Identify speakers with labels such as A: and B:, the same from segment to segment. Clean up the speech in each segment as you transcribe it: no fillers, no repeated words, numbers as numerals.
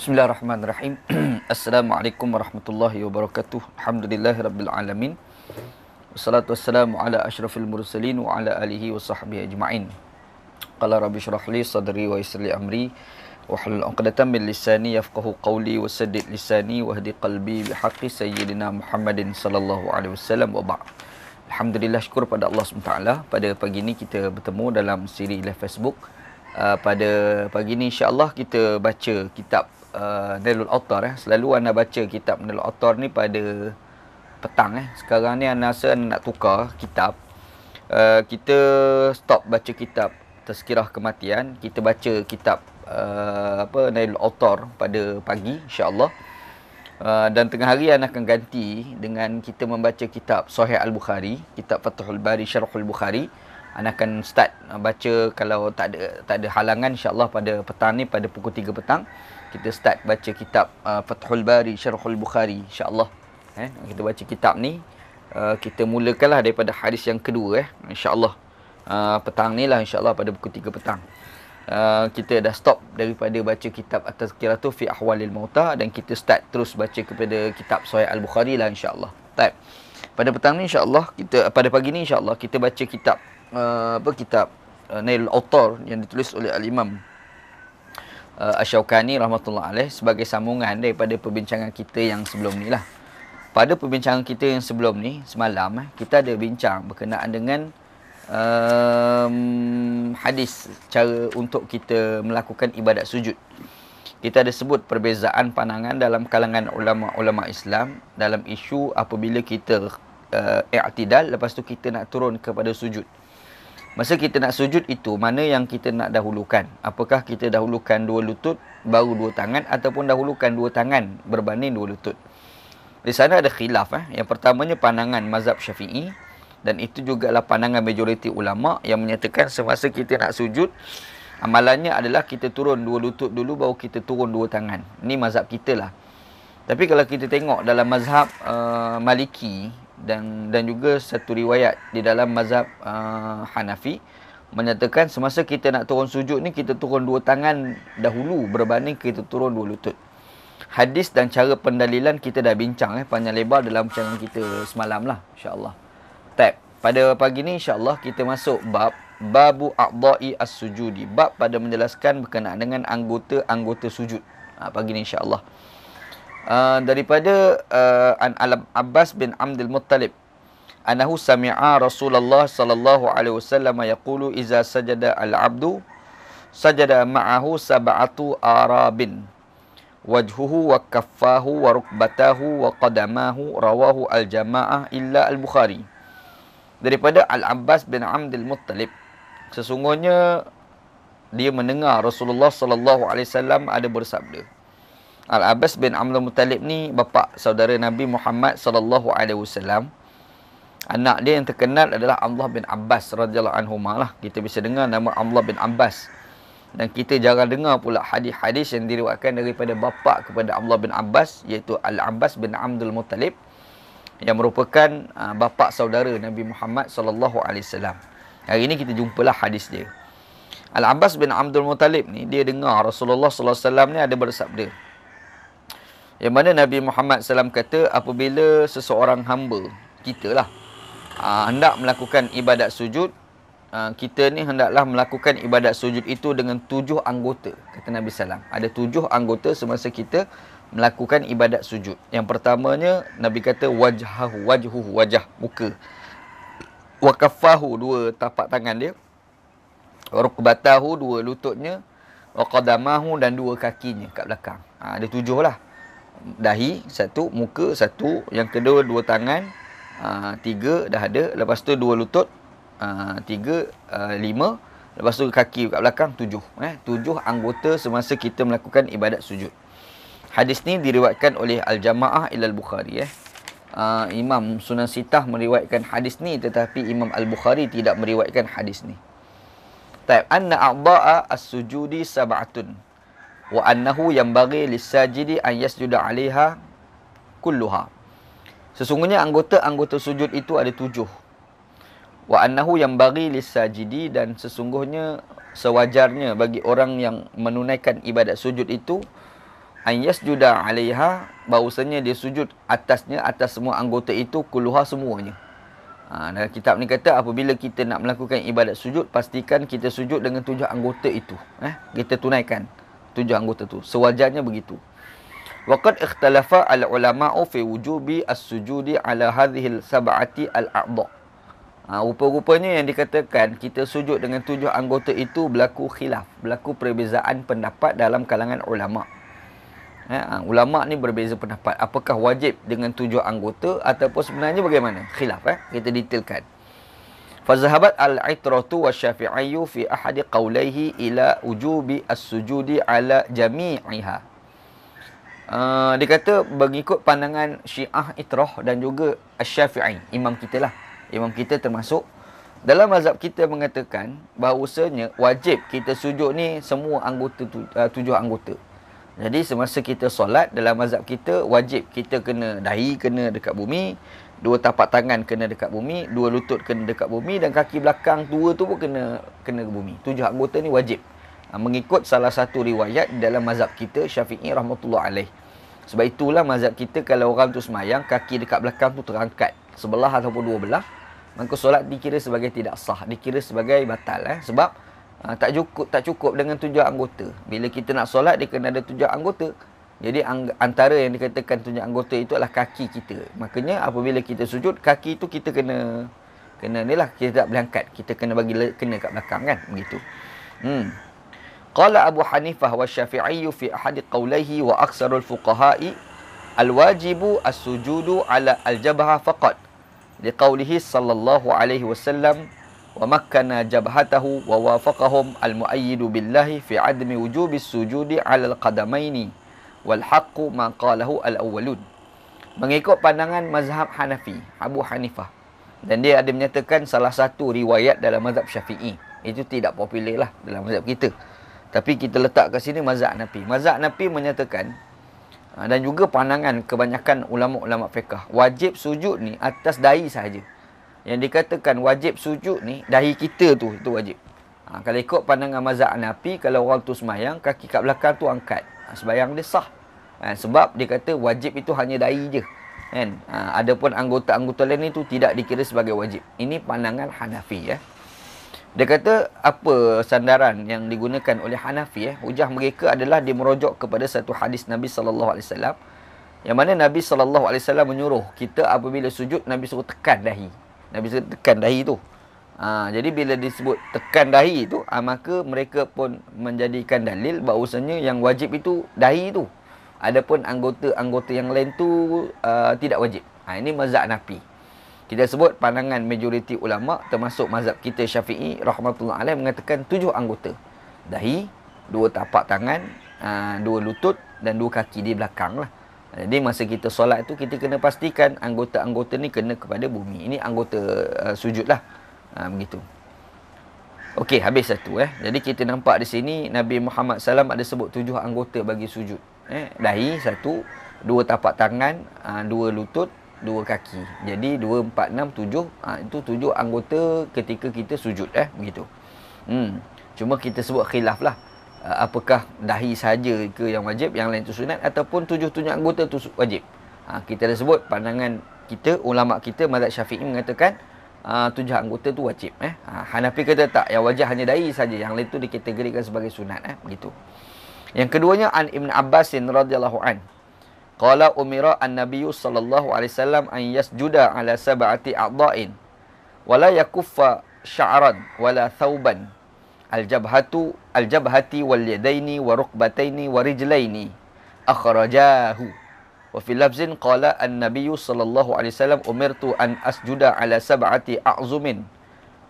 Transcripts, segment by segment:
A: Bismillahirrahmanirrahim. Assalamualaikum warahmatullahi wabarakatuh. Alhamdulillahirabbil alamin. Wassalatu wassalamu ala asyrafil mursalin wa ala alihi wa sahbihi ajma'in. Qala rabbi shrah li sadri wa yassir li amri wahlul 'uqdatam min lisani yafqahu qawli wa saddid lisani wahdi qalbi bihaqqi sayyidina Muhammadin sallallahu alaihi wasallam wa ba'd. Alhamdulillah, syukur pada Allah SWT. Pada pagi ini kita bertemu dalam siri live Facebook. Pada pagi ini insya-Allah kita baca kitab Nailul Autar. Selalu anda baca kitab Nailul Autar ni pada petang. Sekarang ni anda rasa anda nak tukar kitab. Kita stop baca kitab Tazkirah Kematian. Kita baca kitab Nailul Autar pada pagi insya-Allah. Dan tengah hari anda akan ganti dengan kita membaca kitab Sahih Al-Bukhari, kitab Fathul Bari Syarhul Bukhari. Anda akan start baca kalau tak ada halangan insya-Allah pada petang ni pada pukul 3 petang kita start baca kitab Fathul Bari Syarhul Bukhari insya-Allah. Kita baca kitab ni, kita mulakanlah daripada hadis yang kedua insya-Allah. Petang ni lah insya-Allah pada pukul 3 petang. Kita dah stop daripada baca kitab At-Tazkiratu fi Ahwalil Mauta dan kita start terus baca kepada kitab Sahih Al-Bukhari lah insya-Allah. Baik. Pada petang ni insya-Allah pada pagi ni insya-Allah kita baca kitab kitab Nailul Autar yang ditulis oleh Al-Imam Asy-Syaukani rahmatullah alaih sebagai sambungan daripada perbincangan kita yang sebelum ni lah. Pada perbincangan kita yang sebelum ni semalam kita ada bincang berkenaan dengan hadis cara untuk kita melakukan ibadat sujud. Kita ada sebut perbezaan pandangan dalam kalangan ulama-ulama Islam dalam isu apabila kita i'tidal, lepas tu kita nak turun kepada sujud. Masa kita nak sujud itu, mana yang kita nak dahulukan? Apakah kita dahulukan dua lutut, baru dua tangan, ataupun dahulukan dua tangan berbanding dua lutut? Di sana ada khilaf. Yang pertamanya pandangan mazhab Syafi'i, dan itu jugalah pandangan majoriti ulama yang menyatakan semasa kita nak sujud, amalannya adalah kita turun dua lutut dulu, baru kita turun dua tangan. Ini mazhab kita lah. Tapi kalau kita tengok dalam mazhab Maliki, dan juga satu riwayat di dalam mazhab Hanafi menyatakan semasa kita nak turun sujud ni kita turun dua tangan dahulu berbanding kita turun dua lutut. Hadis dan cara pendalilan kita dah bincang panjang lebar dalam perbincangan kita semalam lah insya-Allah. Pada pagi ni insya-Allah kita masuk babu a'dha'i as-sujudi, bab pada menjelaskan berkenaan dengan anggota-anggota sujud. Pagi ni insya-Allah. Daripada Al-Abbas bin Abdul Muttalib annahu sami'a Rasulullah sallallahu alaihi wasallam yaqulu iza sajada al-'abdu sajada ma'ahu sab'atu arabin wajhuhu wa kaffahu wa rukbatahu wa qadamahu, rawahu al-jama'ah illa al-Bukhari. Daripada Al-Abbas bin Abdul Muttalib, sesungguhnya dia mendengar Rasulullah sallallahu alaihi wasallam ada bersabda. Al-Abbas bin Abdul Muttalib ni bapa saudara Nabi Muhammad sallallahu alaihi wasallam. Anak dia yang terkenal adalah Abdullah bin Abbas radhiyallahu anhuma lah. Kita bisa dengar nama Abdullah bin Abbas. Dan kita jarang dengar pula hadis-hadis yang diriwayatkan daripada bapa kepada Abdullah bin Abbas, iaitu Al-Abbas bin Abdul Muttalib, yang merupakan bapa saudara Nabi Muhammad sallallahu alaihi wasallam. Hari ini kita jumpalah hadis dia. Al-Abbas bin Abdul Muttalib ni dia dengar Rasulullah sallallahu alaihi wasallam ni ada bersabda, yang mana Nabi Muhammad SAW kata apabila seseorang hamba kita lah hendak melakukan ibadat sujud, kita ni hendaklah melakukan ibadat sujud itu dengan 7 anggota. Kata Nabi SAW, ada 7 anggota semasa kita melakukan ibadat sujud. Yang pertamanya Nabi kata wajhuhu, wajah, muka. Wa kaffahu, 2 tapak tangan dia. Wa rukbatahu, 2 lututnya. Wa qadamahu, dan 2 kakinya kat belakang. Ada 7 lah. Dahi 1, muka 1, yang kedua 2 tangan, 3 dah ada, lepas tu 2 lutut, 3, 5, lepas tu kaki kat belakang 7. 7 anggota semasa kita melakukan ibadat sujud. Hadis ni diriwayatkan oleh Al-Jama'ah ila Al-Bukhari. Imam Sunan Sitah meriwayatkan hadis ni, tetapi Imam Al-Bukhari tidak meriwayatkan hadis ni. Anna a'dha'a as-sujudi sab'atun wa annahu yanbaghi lis-sajidi an yasjuda 'alaiha kulluha. Sesungguhnya anggota-anggota sujud itu ada 7. Wa annahu yanbaghi lis-sajidi, dan sesungguhnya sewajarnya bagi orang yang menunaikan ibadat sujud itu an yasjuda 'alaiha, bahawasanya dia sujud atasnya, atas semua anggota itu, kulluha, semuanya. Dalam kitab ni kata apabila kita nak melakukan ibadat sujud, pastikan kita sujud dengan 7 anggota itu. Kita tunaikan 7 anggota tu. Sewajarnya begitu. Waqad ikhtalafa al-ulama'u fi wujubi as-sujudi ala hadhihi al-sab'ati al-a'dha. Rupa-rupanya yang dikatakan kita sujud dengan 7 anggota itu berlaku khilaf, berlaku perbezaan pendapat dalam kalangan ulama'. Ulama' ni berbeza pendapat. Apakah wajib dengan 7 anggota ataupun sebenarnya bagaimana? Khilaf. Kita detailkan. Fazahabat al-itratu wa syafi'iyyu fi ahadi qawlaihi ila ujubi as-sujudi ala jami'iha. Dia kata mengikut pandangan Syiah Itrah dan juga Asy-Syafi'i, imam kita lah. Imam kita termasuk dalam mazhab kita mengatakan bahawasanya wajib kita sujud ni semua anggota 7 anggota. Jadi semasa kita solat, dalam mazhab kita wajib kita kena dahi kena dekat bumi, 2 tapak tangan kena dekat bumi, 2 lutut kena dekat bumi, dan kaki belakang 2 tu pun kena ke bumi. 7 anggota ni wajib. Mengikut salah satu riwayat dalam mazhab kita Syafi'i rahmatullah alaih. Sebab itulah mazhab kita kalau orang tu semayang, kaki dekat belakang tu terangkat sebelah ataupun 2 belah, maka solat dikira sebagai tidak sah, dikira sebagai batal. Sebab tak cukup dengan 7 anggota. Bila kita nak solat, dia kena ada 7 anggota. Jadi antara yang dikatakan 7 anggota itu adalah kaki kita. Makanya apabila kita sujud, kaki itu kita kena ni lah, kita tak boleh angkat. Kita kena kena kat belakang kan, begitu. Qala Abu Hanifah wa Syafi'i fi ahadi qawlaihi wa aksarul fuqaha'i al-wajibu as-sujudu ala al-jabha faqat liqaulihi sallallahu alaihi wasallam wa makkana jabhatahu wa wafaqahum al-mu'ayyidu billahi fi admi wujubi sujudi 'ala al-qadamaini wal haqqu ma qalahu al-awwalun. Mengikut pandangan mazhab Hanafi, Abu Hanifah, dan dia ada menyatakan salah satu riwayat dalam mazhab Syafi'i. Itu tidak popular lah dalam mazhab kita, tapi kita letak kat sini mazhab Hanafi. Mazhab Hanafi menyatakan, dan juga pandangan kebanyakan ulama-ulama fiqh, wajib sujud ni atas dahi sahaja. Yang dikatakan wajib sujud ni, dahi kita tu, itu wajib. Kalau ikut pandangan mazhab Hanafi, kalau orang tu semayang, kaki kat belakang tu angkat, sembayang dia sah. Sebab dia kata wajib itu hanya dahi je. Kan? Adapun anggota-anggota lain itu tidak dikira sebagai wajib. Ini pandangan Hanafi. Dia kata apa sandaran yang digunakan oleh Hanafi? Hujah mereka adalah dia merujuk kepada satu hadis Nabi SAW, yang mana Nabi SAW menyuruh kita apabila sujud, Nabi suruh tekan dahi. Nabi suruh tekan dahi tu. Jadi bila disebut tekan dahi tu, maka mereka pun menjadikan dalil bahawasanya yang wajib itu dahi tu. Adapun anggota-anggota yang lain tu tidak wajib. Ini mazhab Hanafi. Kita sebut pandangan majoriti ulama, termasuk mazhab kita Syafi'i rahmatullah alaih, mengatakan 7 anggota. Dahi, 2 tapak tangan, 2 lutut dan 2 kaki di belakang lah. Jadi masa kita solat tu, kita kena pastikan anggota-anggota ni kena kepada bumi. Ini anggota sujud lah. Begitu. Okey, habis satu. Jadi kita nampak di sini Nabi Muhammad SAW ada sebut 7 anggota bagi sujud. Dahi 1, 2 tapak tangan, 2 lutut, 2 kaki. Jadi 2, 4, 6, 7. Itu 7 anggota ketika kita sujud. Begitu. Cuma kita sebut khilaf lah. Apakah dahi sahaja ke yang wajib, yang lain tu sunat, ataupun 7 anggota tu wajib. Kita dah sebut pandangan kita, ulama kita mazhab Syafi'i mengatakan 7 anggota tu wajib. Hanafi kata tak, yang wajib hanya dahi saja, yang lain tu dikategorikan sebagai sunat. Begitu. Yang keduanya, an Ibn Abbas radhiyallahu an, qala umira an-nabiy sallallahu alaihi wasallam an yasjuda ala sab'ati a'dha'in wa la yakuffa sya'ran wala thawban al-jabhati wal yadaini wa rukbataini wa rijlaini akhrajahu. Wa fi lafzin qala an-nabiy sallallahu alaihi wasallam umirtu an asjuda ala sab'ati a'zumin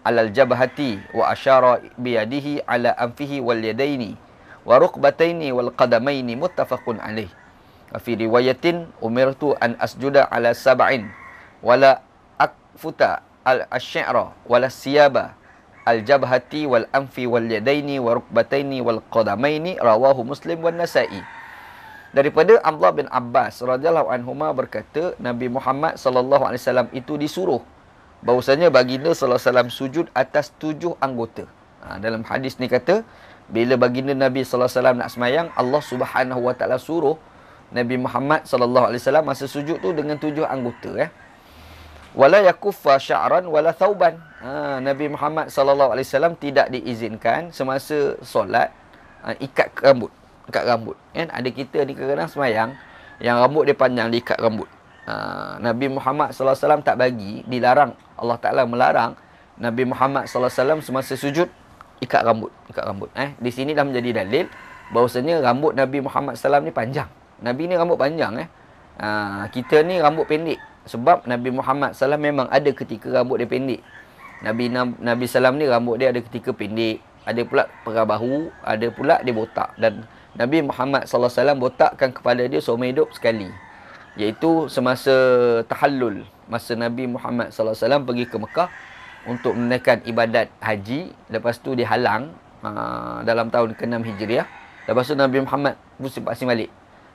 A: ala al-jabhati wa asyara bi yadihi ala anfihi wal yadaini wa rukbataini wal qadamaini, muttafaqun alaih. Wa fi riwayatin umirtu an asjuda ala sab'in wala akfuta al-sya'ra wala siyaba al-jabhati wal anfi wal yadaini wa rukbataini wal qadamaini, rawahu Muslim wan Nasa'i. Daripada Abdullah bin Abbas radhiyallahu anhuma berkata, Nabi Muhammad sallallahu alaihi wasallam itu disuruh bahwasanya baginda sallallahu alaihi wasallam sujud atas 7 anggota. Dalam hadis ni kata Bila baginda Nabi sallallahu alaihi wasallam nak semayang, Allah Subhanahu wa taala suruh Nabi Muhammad sallallahu alaihi wasallam masa sujud tu dengan 7 anggota. Wala yakuffa sya'ran wala thauban. Nabi Muhammad sallallahu alaihi wasallam tidak diizinkan semasa solat ikat rambut. Ikat rambut. Kan ada kita ni kadang-kadang semayang yang rambut dia panjang, diikat rambut. Nabi Muhammad sallallahu alaihi wasallam tak bagi, dilarang. Allah Taala melarang Nabi Muhammad sallallahu alaihi wasallam semasa sujud ikat rambut. Di sini dah menjadi dalil bahawasanya rambut Nabi Muhammad sallallahu alaihi wasallam ni panjang. Nabi ni rambut panjang. Kita ni rambut pendek. Sebab Nabi Muhammad SAW memang ada ketika rambut dia pendek. Nabi SAW ni rambut dia ada ketika pendek. Ada pula perah bahu, ada pula dia botak. Dan Nabi Muhammad SAW botakkan kepala dia seumur hidup sekali. Iaitu semasa tahallul. Masa Nabi Muhammad SAW pergi ke Mekah untuk menunaikan ibadat haji. Lepas tu dia halang dalam tahun ke-6 Hijriah. Lepas tu Nabi Muhammad pusing balik.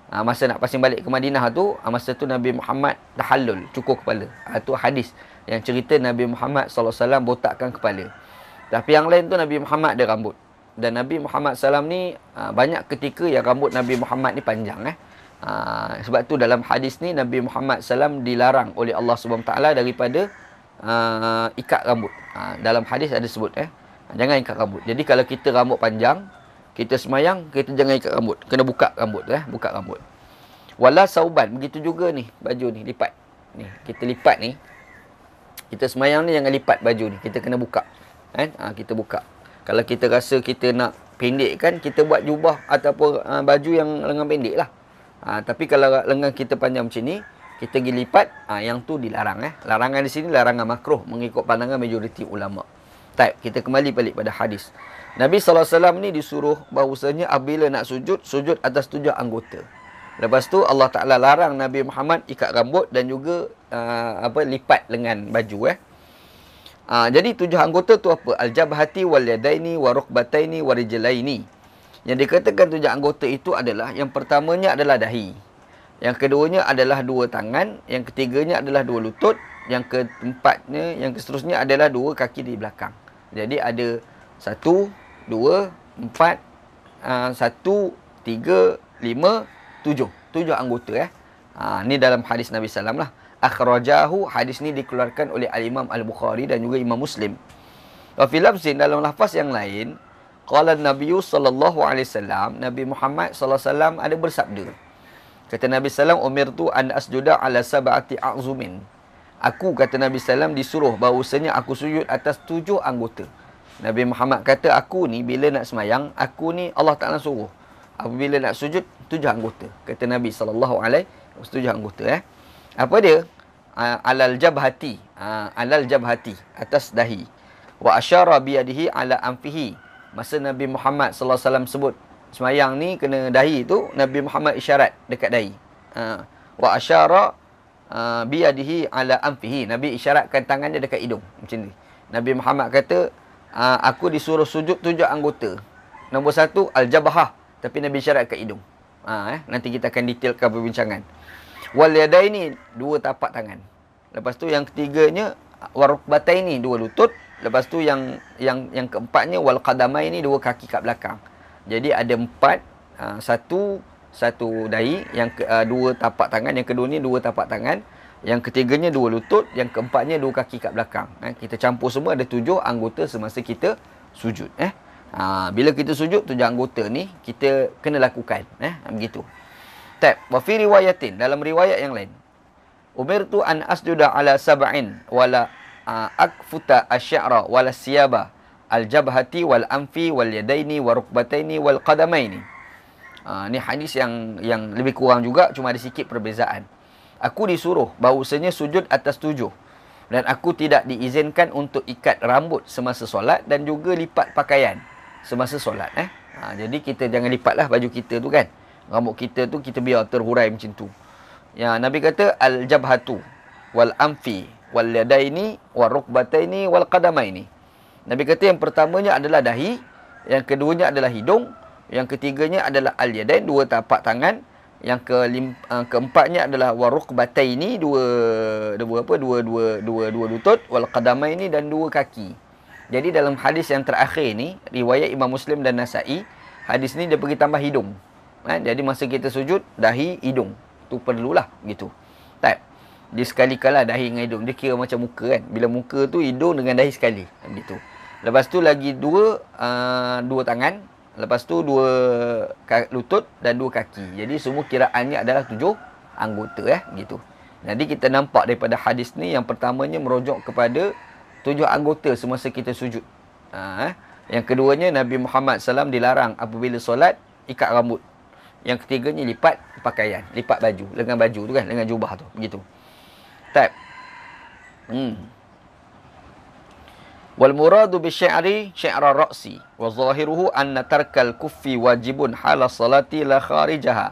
A: Masa nak pasang balik ke Madinah tu, masa tu Nabi Muhammad tahallul, cukur kepala. Itu hadis yang cerita Nabi Muhammad SAW botakkan kepala. Tapi yang lain tu Nabi Muhammad ada rambut. Dan Nabi Muhammad SAW ni banyak ketika yang rambut Nabi Muhammad ni panjang. Sebab tu dalam hadis ni Nabi Muhammad SAW dilarang oleh Allah SWT daripada ikat rambut. Dalam hadis ada sebut jangan ikat rambut. Jadi kalau kita rambut panjang, kita semayang, kita jangan ikat rambut. Kena buka rambut. Buka rambut. Wala sauban. Begitu juga ni. Baju ni. Lipat. Ni. Kita lipat ni. Kita semayang ni jangan lipat baju ni. Kita kena buka. Kita buka. Kalau kita rasa kita nak pendek kan, kita buat jubah ataupun baju yang lengan pendek lah. Tapi kalau lengan kita panjang macam ni, kita pergi lipat, yang tu dilarang. Larangan di sini larangan makruh mengikut pandangan majoriti ulama'. Kita kembali balik pada hadis. Nabi SAW ni disuruh bahawasanya apabila nak sujud, sujud atas 7 anggota. Lepas tu Allah Ta'ala larang Nabi Muhammad ikat rambut dan juga lipat lengan baju. Jadi 7 anggota tu apa? Al-jabhati wal yadaini wa rukbataini wa rijlaini. Yang dikatakan 7 anggota itu adalah, yang pertamanya adalah dahi. Yang keduanya adalah 2 tangan. Yang ketiganya adalah 2 lutut. Yang keempatnya, yang seterusnya adalah 2 kaki di belakang. Jadi ada 1, 2, 4, 1, 3, 5, 7. 7 anggota. Ni dalam hadis Nabi SAW lah. Akhrajahu, hadis ni dikeluarkan oleh Al-Imam Al-Bukhari dan juga Imam Muslim. Wa fi lafzin, dalam lafaz yang lain, qala Nabi sallallahu alaihi wasallam, Nabi Muhammad sallallahu alaihi wasallam ada bersabda. Kata Nabi sallallahu umirtu an asjuda ala sab'ati a'zumin. Aku, kata Nabi SAW, disuruh bahawasanya aku sujud atas 7 anggota. Nabi Muhammad kata, aku ni bila nak semayang, aku ni Allah Ta'ala suruh. Apabila nak sujud, 7 anggota. Kata Nabi SAW, 7 anggota. Apa dia? Alal jabhati. Alal jabhati. Atas dahi. Wa asyara biyadihi ala anfihi. Masa Nabi Muhammad SAW sebut semayang ni kena dahi tu, Nabi Muhammad isyarat dekat dahi. Wa asyara biyadihi ala anfihi. Nabi isyaratkan tangannya dekat hidung. Macam ni. Nabi Muhammad kata, aku disuruh sujud 7 anggota. Nombor 1, al-jabhah. Tapi Nabi isyarat kat hidung. Nanti kita akan detailkan perbincangan. Wal yadaini, 2 tapak tangan. Lepas tu yang ketiganya, warukbataini, 2 lutut. Lepas tu yang keempatnya, wal qadamaini, 2 kaki kat belakang. Jadi ada 4, 1 dahi, yang 2 tapak tangan, yang kedua ni 2 tapak tangan, yang ketiganya 2 lutut, yang keempatnya 2 kaki kat belakang. Kita campur semua, ada 7 anggota semasa kita sujud. Bila kita sujud 7 anggota ni kita kena lakukan. Begitu. Wa fi riwayatin, dalam riwayat yang lain, umirtu an asjuda ala sab'in wala akfuta asy'ara wala siyaba al-jabhati wal anfi wal yadaini wa rukbataini wal qadamaini. Ni hadis yang lebih kurang juga, cuma ada sikit perbezaan. Aku disuruh bahawasanya sujud atas 7. Dan aku tidak diizinkan untuk ikat rambut semasa solat dan juga lipat pakaian semasa solat. Jadi kita jangan lipatlah baju kita tu kan. Rambut kita tu kita biar terhurai macam tu. Ya, Nabi kata al-jabhatu wal anfi wal yadaini wal rukbataini wal qadamaini. Nabi kata yang pertamanya adalah dahi, yang keduanya adalah hidung, yang ketiganya adalah al-yadain, 2 tapak tangan, yang keempatnya adalah warukbataini, dua lutut, wal qadamaini, dan 2 kaki. Jadi dalam hadis yang terakhir ni, riwayat Imam Muslim dan Nasa'i, hadis ni dia pergi tambah hidung. Jadi masa kita sujud, dahi, hidung. Tu perlulah gitu. Tak. Dia sekali kala dahi dengan hidung. Dia kira macam muka kan. Bila muka tu hidung dengan dahi sekali. Gitu. Lepas tu lagi dua tangan. Lepas tu dua lutut dan dua kaki. Jadi semua kiraannya adalah 7 anggota gitu. Jadi kita nampak daripada hadis ni yang pertamanya merujuk kepada 7 anggota semasa kita sujud. Yang keduanya Nabi Muhammad SAW dilarang apabila solat ikat rambut. Yang ketiganya lipat pakaian, lipat baju, lengan baju tu kan, lengan jubah tu, begitu. Tab. Wal muradu bi syi'ri syi'ra ra'si wa zahiruhu anna tarkal kuffi wajibun hala salati la kharijaha.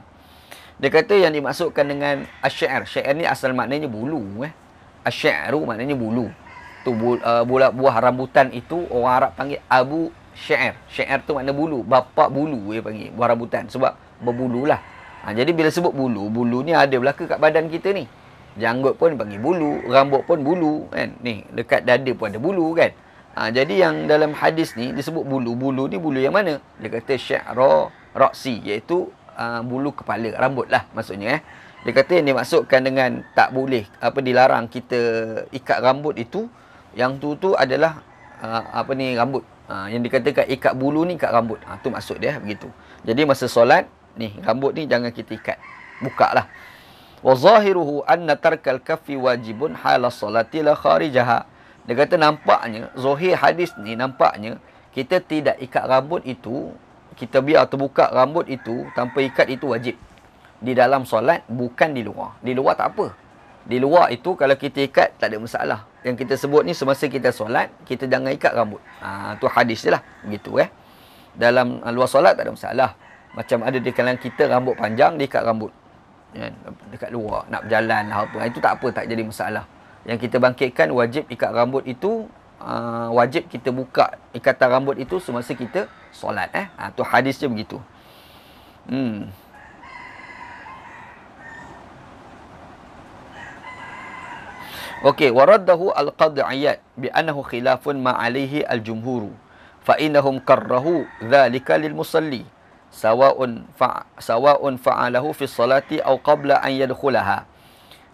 A: Dia kata yang dimaksudkan dengan asy-syi'r. Syi'r ni asal maknanya bulu Asy-syi'ru maknanya bulu. Tu buah rambutan itu orang Arab panggil abu syi'r. Syi'r tu makna bulu, bapa bulu dia panggil buah rambutan sebab berbululah. Jadi bila sebut bulu, bulu ni ada belaka kat badan kita ni. Janggut pun dipanggil bulu, rambut pun bulu kan. Ni dekat dada pun ada bulu kan. Jadi yang dalam hadis ni disebut bulu. Bulu ni bulu yang mana? Dia kata syi'ra ra'si, iaitu bulu kepala, rambut lah maksudnya Dia kata yang dimaksudkan dengan tak boleh dilarang kita ikat rambut itu, yang tu adalah rambut. Yang dikatakan ikat bulu ni ikat rambut. Tu maksud dia begitu. Jadi masa solat ni rambut ni jangan kita ikat. Bukalah. Wa zahiruhu anna tarkal kaffi wajibun hala salati la kharijaha. Dia kata nampaknya zahir hadis ni nampaknya kita tidak ikat rambut itu, kita biar terbuka rambut itu tanpa ikat itu wajib. Di dalam solat, bukan di luar. Di luar tak apa. Di luar itu kalau kita ikat tak ada masalah. Yang kita sebut ni semasa kita solat, kita jangan ikat rambut. Tu hadis dia lah. Begitu Dalam luar solat tak ada masalah. Macam ada di kalangan kita rambut panjang, dia ikat rambut. Dekat luar, nak berjalan lah apa. Itu tak apa, tak jadi masalah. Yang kita bangkitkan wajib ikat rambut itu, wajib kita buka ikatan rambut itu semasa kita solat. Tu hadis dia begitu. Okey, waraddahu al-qadhi Iyad bi annahu khilafun ma alayhi al-jumhur fa innahum karrahu dhalika lil musalli sawa'un fa'alahu fi salati aw qabla an yadkhulaha.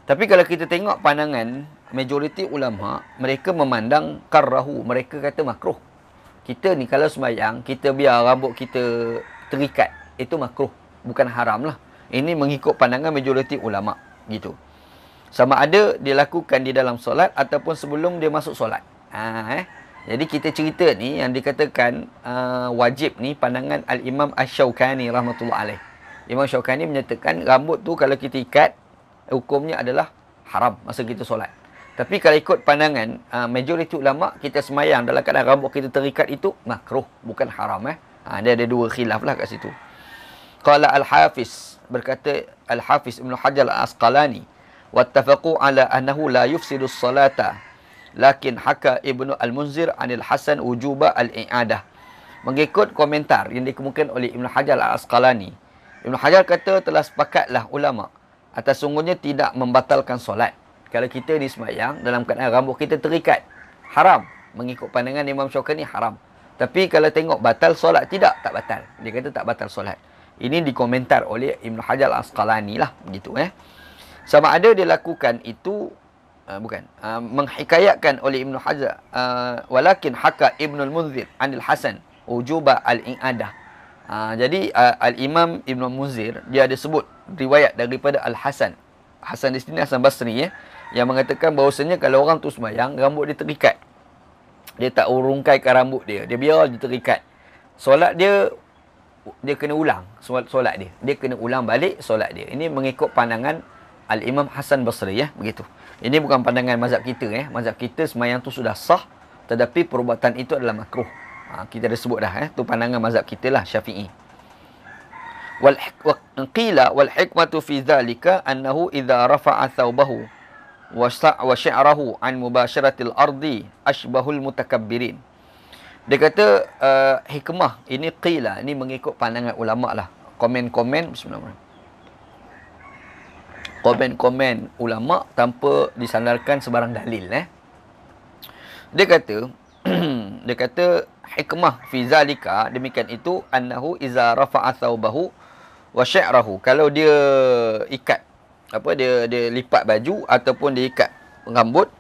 A: Tapi kalau kita tengok pandangan majoriti ulama, mereka memandang karrahu, mereka kata makruh. Kita ni kalau sembahyang, kita biar rambut kita terikat, itu makruh, bukan haram lah. Ini mengikut pandangan majoriti ulama gitu. Sama ada dilakukan di dalam solat ataupun sebelum dia masuk solat. Jadi kita cerita ni yang dikatakan wajib ni pandangan Al-Imam Asy-Syaukani rahmatullah alaih. Imam Syaukani menyatakan rambut tu kalau kita ikat, hukumnya adalah haram masa kita solat. Tapi kalau ikut pandangan majoriti ulama, kita semayang dalam keadaan rambut kita terikat itu makruh, bukan haram. Dia ada dua khilaf lah kat situ. Qala Al-Hafiz, berkata Al-Hafiz Ibn Hajar Al-Asqalani, wattafaqu ala annahu la yufsidu as-salata, lakin haka Ibnu Al-Munzir anil Hasan wujuba al-i'adah. Mengikut komentar yang dikemukakan oleh Ibn Hajar Al-Asqalani, Ibn Hajar kata telah sepakatlah ulama atas sungguhnya tidak membatalkan solat. Kalau kita ni sembahyang dalam keadaan rambut kita terikat, haram. Mengikut pandangan Imam Syaukani haram. Tapi kalau tengok batal solat, tak batal. Dia kata tak batal solat. Ini dikomentar oleh Ibn Hajar Al-Asqalani lah begitu. Sama ada dia lakukan itu menghikayatkan oleh Ibn Hajar, walakin haka Ibnul Munzir anil Hasan ujuba al-i'adah. Jadi Al-Imam Ibn Munzir dia ada sebut riwayat daripada Al-Hasan. Hasan di sini Hasan Basri yang mengatakan bahawasanya kalau orang tu sembahyang rambut dia terikat, dia tak urungkaikan rambut dia, dia biar dia terikat, solat dia kena ulang solat dia. Dia kena ulang balik solat dia. Ini mengikut pandangan Al-Imam Hasan Basri begitu. Ini bukan pandangan mazhab kita Mazhab kita sembahyang tu sudah sah, tetapi perbuatan itu adalah makruh. Kita dah sebut dah tu pandangan mazhab kita lah, Syafi'i. Wal qila wal hikmatu fi dhalika annahu idza rafa'a thawbahu wa syi'rahu an mubasharatil ardi ashbahul mutakabbirin. Dia kata hikmah ini qila, ini mengikut pandangan ulama lah. Komen-komen bismillahirrahmanirrahim. Komen-komen ulama tanpa disandarkan sebarang dalil. Dia kata Dia kata hikmah fi zalika, demikian itu, annahu iza rafa'a thawbahu wa syi'rahu. Kalau dia ikat dia lipat baju ataupun dia ikat rambut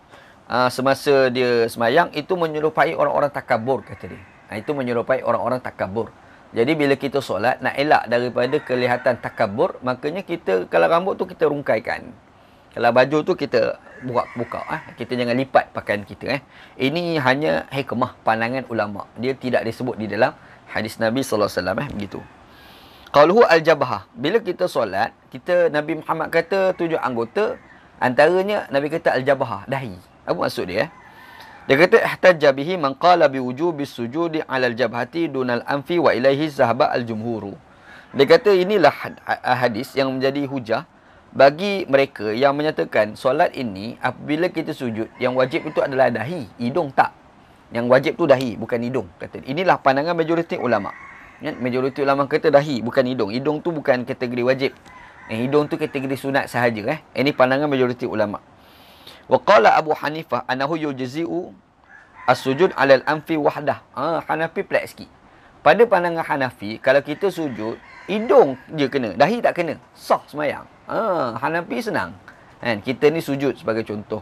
A: semasa dia semayang, itu menyerupai orang-orang takabur, kata dia. Itu menyerupai orang-orang takabur. Jadi bila kita solat nak elak daripada kelihatan takabur, makanya kita kalau rambut tu kita rungkaikan. Kalau baju tu kita buka, kita jangan lipat pakaian kita. Ini hanya hikmah pandangan ulama. Dia tidak disebut di dalam hadis Nabi sallallahu alaihi wasallam begitu. Qaluhu al-jabhah. Bila kita solat, Nabi Muhammad kata 7 anggota, antaranya Nabi kata al-jabhah, dahi. Apa maksud dia? Dia kata ihtajja bihi man qala bi wujubi sujudi 'ala al-jabhati dunal anfi wa ilaihi zahaba al-jumhuru. Dia kata inilah hadis yang menjadi hujah bagi mereka yang menyatakan solat ini apabila kita sujud, yang wajib itu adalah dahi, hidung tak. Yang wajib tu dahi, bukan hidung. Kata inilah pandangan majoriti ulama. Majoriti ulama kata dahi, bukan hidung. Hidung tu bukan kategori wajib. Hidung tu kategori sunat sahaja. Ini pandangan majoriti ulama. Wa qala Abu Hanifah annahu yujzi'u as-sujud 'ala al-anfi wahdah. Hanafi pelik sikit. Pada pandangan Hanafi, kalau kita sujud, hidung je kena, dahi tak kena, sah semayang. Hanafi senang. Kita ni sujud sebagai contoh.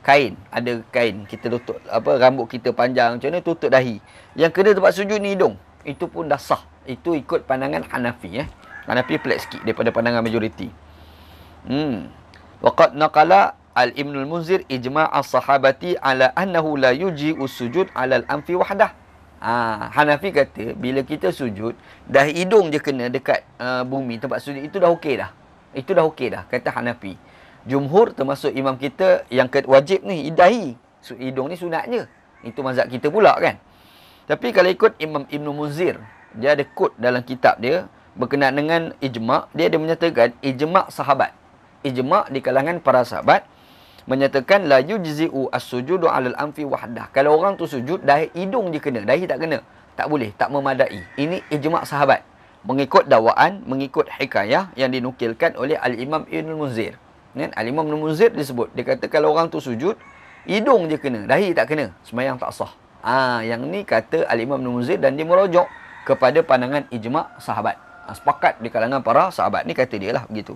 A: Kain, ada kain, kita tutup rambut kita panjang macam mana, tutup dahi. Yang kena tempat sujud ni hidung. Itu pun dah sah. Itu ikut pandangan Hanafi. Hanafi pelik sikit daripada pandangan majoriti. Waqad naqala al-Ibn al-Munzir ijma' as-sahabati ala annahu la yuji'u sujud 'ala al-anfi wahdah. Hanafi kata bila kita sujud, dah hidung je kena dekat bumi tempat sujud, itu dah okey dah. Itu dah okey dah, kata Hanafi. Jumhur termasuk imam kita yang wajib ni dahi. Hidung ni sunat je. Itu mazhab kita pula kan. Tapi kalau ikut Imam Ibn Munzir, dia ada quote dalam kitab dia berkenaan dengan ijma'. Dia ada menyatakan ijma' sahabat. Ijma' di kalangan para sahabat menyatakan la yujzi'u as-sujudu 'alal anfi wahdah. Kalau orang tu sujud, dahi hidung je kena, dahi tak kena. Tak boleh, tak memadai. Ini ijma' sahabat. Mengikut dakwaan, mengikut hikayah yang dinukilkan oleh Al-Imam Ibn Munzir. Al-Imam Ibn Munzir disebut, dia kata kalau orang tu sujud, hidung je kena, dahi tak kena, sembahyang tak sah. Yang ni kata Al-Imam Ibn Munzir, dan dia merujuk kepada pandangan ijma' sahabat. Sepakat di kalangan para sahabat. Ni kata dia lah begitu.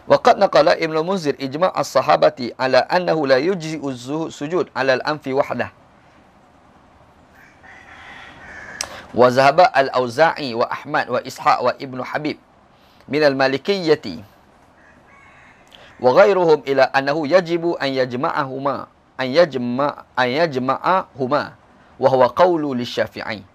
A: Waqad naqala Ibn Munzir ijma' as-sahabati ala annahu la yujzi'u sujud 'ala al-anfi wahdah. Wa zahaba al-Auza'i wa Ahmad wa Ishaq wa Ibn Habib min al-Malikiyyati wa ghairuhum ila annahu yajibu an yajma'ahuma wa huwa qawlu lisy-Syafi'i.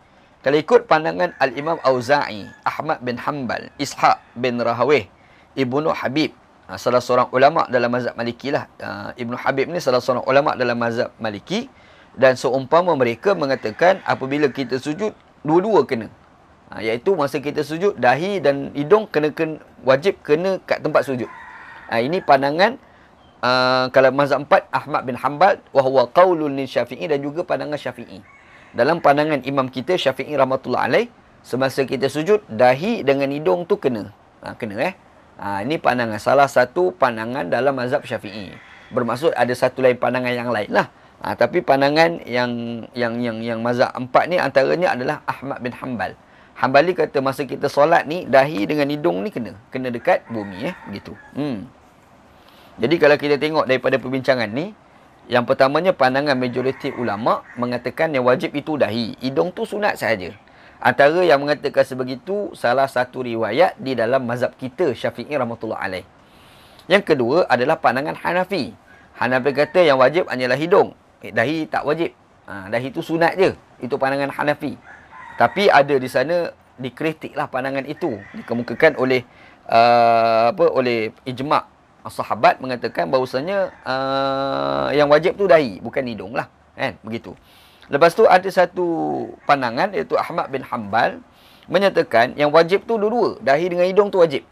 A: Kalau ikut pandangan al-Imam Auza'i, Ahmad bin Hanbal, Ishaq bin Rahawih, Ibnu Habib, salah seorang ulama dalam mazhab Maliki lah. Ibnu Habib ni salah seorang ulama dalam mazhab Maliki, dan seumpama mereka mengatakan apabila kita sujud, dua-dua kena. Iaitu masa kita sujud, dahi dan hidung kena wajib kena kat tempat sujud. Ini pandangan kalau mazhab 4 Ahmad bin Hanbal, wa huwa qaulun Syafi'i, dan juga pandangan Syafi'i. Dalam pandangan imam kita Syafi'i rahmatullah alaih, semasa kita sujud, dahi dengan hidung tu kena. Kena ini pandangan, salah satu pandangan dalam mazhab Syafi'i. Bermaksud ada satu lain pandangan yang lain lah. Tapi pandangan yang mazhab 4 ni antaranya adalah Ahmad bin Hanbal. Hanbali kata masa kita solat ni, dahi dengan hidung ni kena dekat bumi begitu. Jadi kalau kita tengok daripada perbincangan ni, yang pertamanya pandangan majoriti ulama mengatakan yang wajib itu dahi, hidung tu sunat sahaja. Antara yang mengatakan sebegitu, salah satu riwayat di dalam mazhab kita Syafi'i rahmatullah alaih. Yang kedua adalah pandangan Hanafi. Hanafi kata yang wajib hanyalah hidung, dahi tak wajib. Dahi itu sunat je. Itu pandangan Hanafi. Tapi ada di sana dikritiklah pandangan itu, dikemukakan oleh oleh ijma' sahabat mengatakan bahawasanya yang wajib tu dahi, bukan hidung lah, kan begitu. Lepas tu ada satu pandangan, iaitu Ahmad bin Hanbal, menyatakan yang wajib tu dua-dua, dahi dengan hidung tu wajib.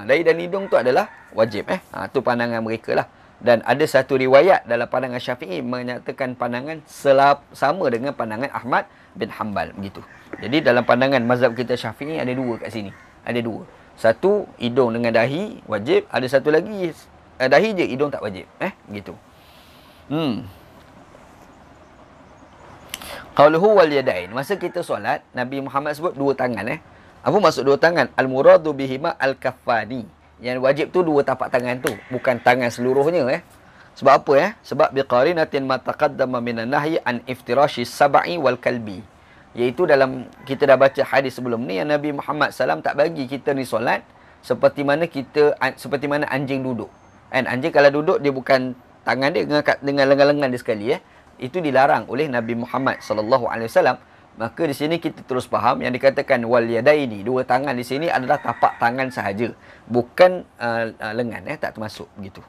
A: Dahi dan hidung tu adalah wajib. Tu pandangan mereka lah. Dan ada satu riwayat dalam pandangan Syafi'i menyatakan pandangan sama dengan pandangan Ahmad bin Hanbal begitu. Jadi dalam pandangan mazhab kita Syafi'i ada dua kat sini. Ada dua. Satu, hidung dengan dahi wajib. Ada satu lagi, dahi je, hidung tak wajib. Begitu. Qauluhu wal yadain. Masa kita solat, Nabi Muhammad sebut dua tangan Apa maksud dua tangan? Al muradu bihima al kaffani. Yang wajib tu dua tapak tangan tu, bukan tangan seluruhnya Sebab apa Sebab biqarinatin ma taqaddama minan nahyi an iftirashi sab'i wal kalbi. Iaitu dalam kita dah baca hadis sebelum ni yang Nabi Muhammad SAW tak bagi kita ni solat seperti mana anjing duduk. Kan anjing kalau duduk dia bukan tangan dia dengan lengan-lengan dia sekali Itu dilarang oleh Nabi Muhammad SAW. Maka di sini kita terus faham yang dikatakan wal yadaini, dua tangan di sini adalah tapak tangan sahaja, bukan lengan tak termasuk begitu.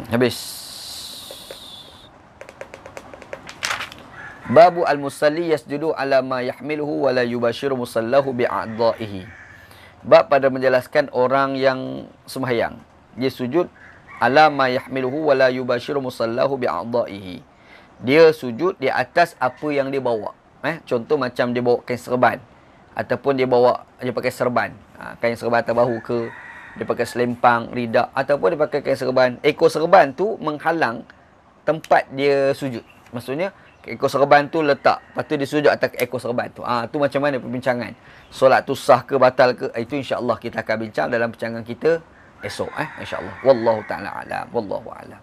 A: Habis. Babu al-musalli yasjudu ala ma yahmiluhu wa la yubashiru musallahu bi'a'dha'ihi. Bab pada menjelaskan orang yang sembahyang, dia sujud ala ma yahmiluhu wa la yubashiru musallahu bi'a'dha'ihi. Dia sujud di atas apa yang dia bawa. Contoh macam dia bawa kain serban, ataupun dia pakai serban, kain serban atas bahu ke, dia pakai selempang, ridak, ataupun dia pakai kain serban. Ekor serban tu menghalang tempat dia sujud. Maksudnya ekor serban tu letak, lepas tu dia sujud atas ekor serban tu. Tu macam mana perbincangan? Solat tu sah ke batal ke? Itu insya-Allah kita akan bincang dalam perbincangan kita esok insya-Allah. Wallahu taala alam. Wallahu alam.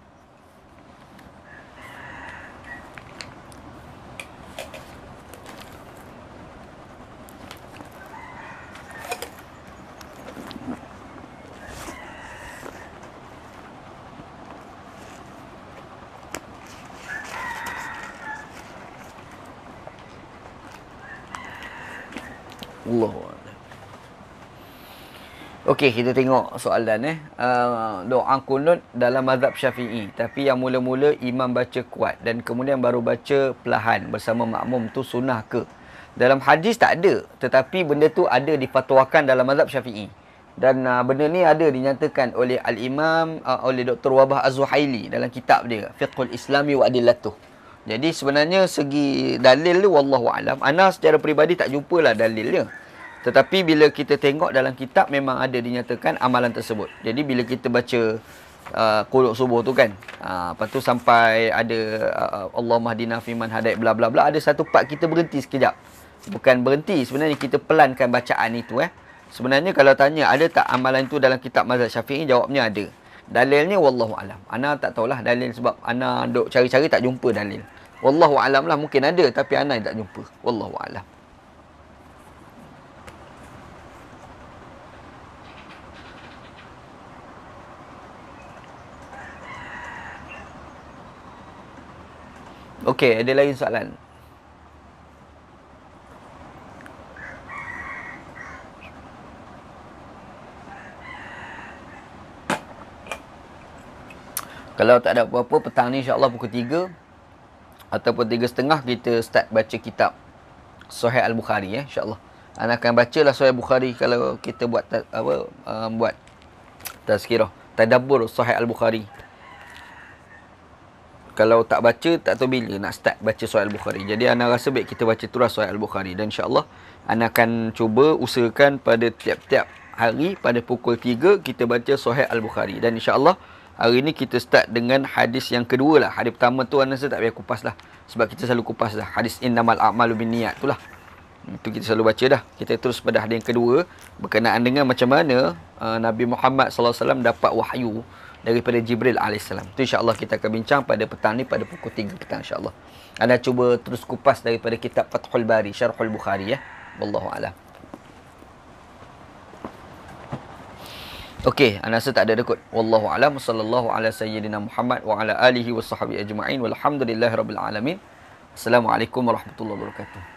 A: Okey, kita tengok soalan doa kunut dalam mazhab Syafi'i, tapi yang mula-mula imam baca kuat dan kemudian baru baca perlahan bersama makmum tu sunnah ke? Dalam hadis tak ada, tetapi benda tu ada difatwakan dalam mazhab Syafi'i. Dan benda ni ada dinyatakan oleh al-Imam oleh Dr. Wabah Az-Zuhaili dalam kitab dia Fiqhul Islami wa Adillatuh. Jadi sebenarnya segi dalil tu wallahu alam, ana secara peribadi tak jumpalah dalilnya. Tetapi bila kita tengok dalam kitab memang ada dinyatakan amalan tersebut. Jadi bila kita baca qunut subuh tu kan, lepas tu sampai ada Allahumma hdina fiman hadait bla bla bla, ada satu part kita berhenti sekejap. Bukan berhenti, sebenarnya kita pelankan bacaan itu Sebenarnya kalau tanya ada tak amalan itu dalam kitab mazhab Syafi'i, jawabnya ada. Dalilnya wallahu alam. Ana tak tahulah dalil sebab ana duk cari-cari tak jumpa dalil. Wallahu alam lah, mungkin ada tapi ana tak jumpa. Wallahu alam. Okey, ada lain soalan? Kalau tak ada apa-apa, petang ni insya-Allah pukul 3 ataupun 3.30 kita start baca kitab Sahih Al-Bukhari insya-Allah. Ana akan bacalah Sahih Al-Bukhari kalau kita buat buat tazkirah, tadabbur Sahih Al-Bukhari. Kalau tak baca, tak tahu bila nak start baca Sahih Al-Bukhari. Jadi ana rasa baik kita baca terus Sahih Al-Bukhari. Dan insya-Allah ana akan cuba usahakan pada tiap-tiap hari pada pukul 3 kita baca Sahih Al-Bukhari. Dan insya-Allah hari ni kita start dengan hadis yang kedua lah. Hadis pertama tu ana rasa tak payah kupas lah, sebab kita selalu kupas dah. Hadis innamal a'malu binniyat tu lah. Itu kita selalu baca dah. Kita terus pada hadis yang kedua berkenaan dengan macam mana Nabi Muhammad SAW dapat wahyu daripada Jibril AS. Itu insya-Allah kita akan bincang pada petang ni pada pukul 3 petang insya-Allah. Anda cuba terus kupas daripada kitab Fathul Bari, Syarhul Bukhari Wallahu a'lam. Okey, ana rasa tak ada dekut. Wallahu a'lam. Sallallahu ala sayyidina Muhammad wa ala alihi wa sahbihi ajma'in. Walhamdulillahirabbil alamin. Assalamualaikum warahmatullahi wabarakatuh.